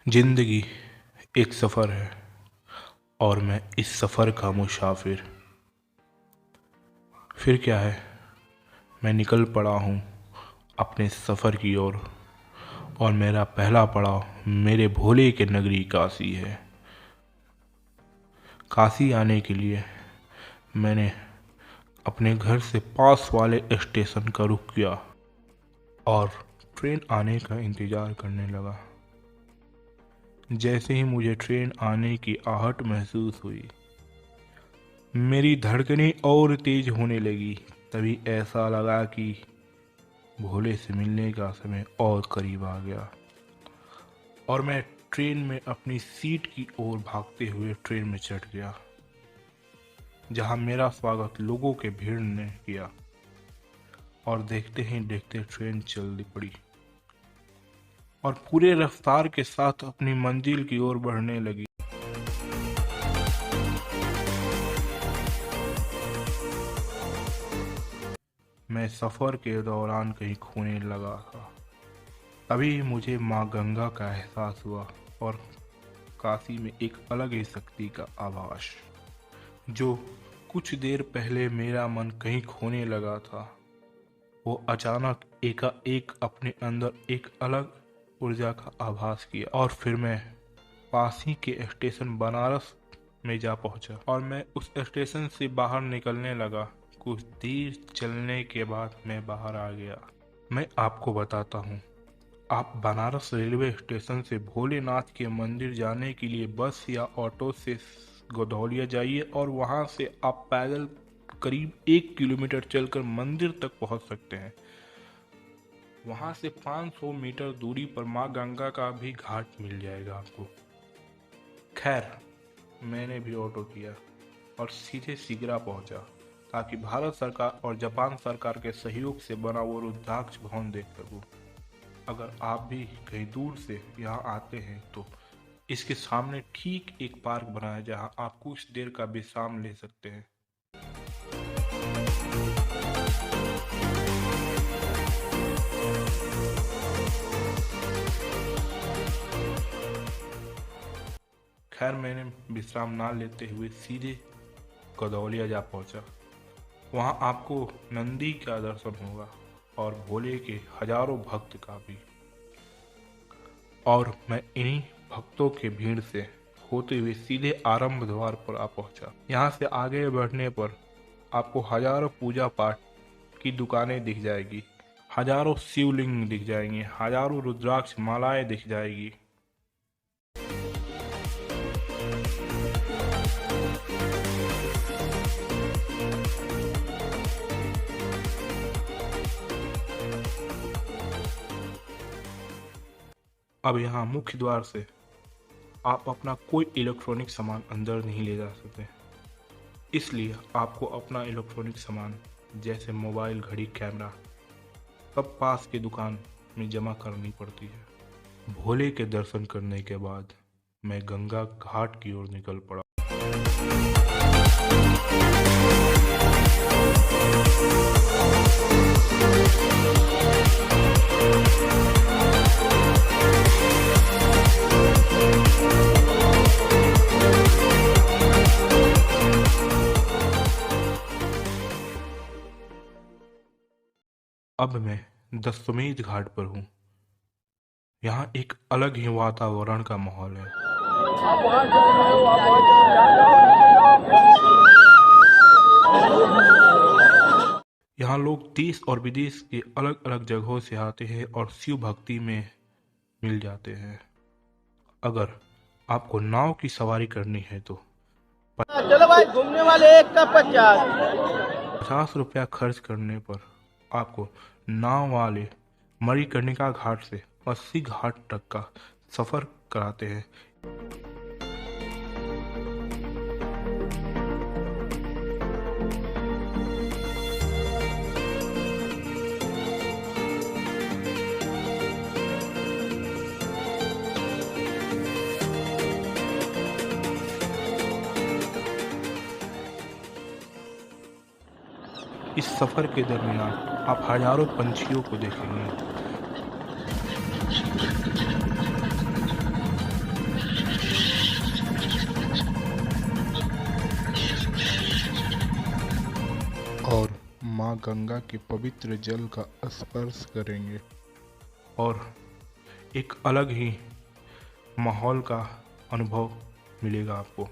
जिंदगी एक सफ़र है और मैं इस सफ़र का मुसाफिर। फिर क्या है, मैं निकल पड़ा हूँ अपने सफ़र की ओर और मेरा पहला पड़ाव मेरे भोले के नगरी काशी है। काशी आने के लिए मैंने अपने घर से पास वाले स्टेशन का रुख किया और ट्रेन आने का इंतज़ार करने लगा। जैसे ही मुझे ट्रेन आने की आहट महसूस हुई, मेरी धड़कनें और तेज होने लगी। तभी ऐसा लगा कि भोले से मिलने का समय और करीब आ गया और मैं ट्रेन में अपनी सीट की ओर भागते हुए ट्रेन में चढ़ गया, जहां मेरा स्वागत लोगों के भीड़ ने किया। और देखते ही देखते ट्रेन चल पड़ी और पूरे रफ्तार के साथ अपनी मंजिल की ओर बढ़ने लगी। मैं सफ़र के दौरान कहीं खोने लगा था। तभी मुझे माँ गंगा का एहसास हुआ और काशी में एक अलग ही शक्ति का आभास। जो कुछ देर पहले मेरा मन कहीं खोने लगा था, वो अचानक एकाएक अपने अंदर एक अलग ऊर्जा का आभास किया। और फिर मैं पास ही के स्टेशन बनारस में जा पहुंचा और मैं उस स्टेशन से बाहर निकलने लगा। कुछ देर चलने के बाद मैं बाहर आ गया। मैं आपको बताता हूँ, आप बनारस रेलवे स्टेशन से भोलेनाथ के मंदिर जाने के लिए बस या ऑटो से गदौलिया जाइए और वहाँ से आप पैदल करीब 1 किलोमीटर चलकर मंदिर तक पहुँच सकते हैं। वहाँ से 500 मीटर दूरी पर माँ गंगा का भी घाट मिल जाएगा आपको। खैर, मैंने भी ऑटो किया और सीधे सिगरा पहुँचा ताकि भारत सरकार और जापान सरकार के सहयोग से बना वो रुद्राक्ष भवन देख सकूं। अगर आप भी कहीं दूर से यहाँ आते हैं तो इसके सामने ठीक एक पार्क बना है जहाँ आप कुछ देर का विश्राम ले सकते हैं। खैर, मैंने विश्राम ना लेते हुए सीधे गदौलिया जा पहुंचा। वहां आपको नंदी का दर्शन होगा और भोले के हजारों भक्त का भी। और मैं इन्हीं भक्तों के भीड़ से होते हुए सीधे आरंभ द्वार पर आ पहुंचा। यहाँ से आगे बढ़ने पर आपको हजारों पूजा पाठ की दुकानें दिख जाएगी, हजारों शिवलिंग दिख जाएंगे, हजारों रुद्राक्ष मालाएं दिख जाएगी। अब यहाँ मुख्य द्वार से आप अपना कोई इलेक्ट्रॉनिक सामान अंदर नहीं ले जा सकते, इसलिए आपको अपना इलेक्ट्रॉनिक सामान जैसे मोबाइल, घड़ी, कैमरा सब पास की दुकान में जमा करनी पड़ती है। भोले के दर्शन करने के बाद मैं गंगा घाट की ओर निकल पड़ा। अब मैं दशमेध घाट पर हूँ। यहाँ एक अलग ही वातावरण का माहौल है। यहाँ लोग देश और विदेश के अलग अलग जगहों से आते हैं और शिव भक्ति में मिल जाते हैं। अगर आपको नाव की सवारी करनी है तो चलो भाई, घूमने वाले एक का 50 रुपया खर्च करने पर आपको नाव वाले मणिकर्णिका घाट से 80 घाट तक का सफर कराते हैं। सफ़र के दरमियान आप हजारों पंछियों को देखेंगे। और माँ गंगा के पवित्र जल का स्पर्श करेंगे और एक अलग ही माहौल का अनुभव मिलेगा आपको।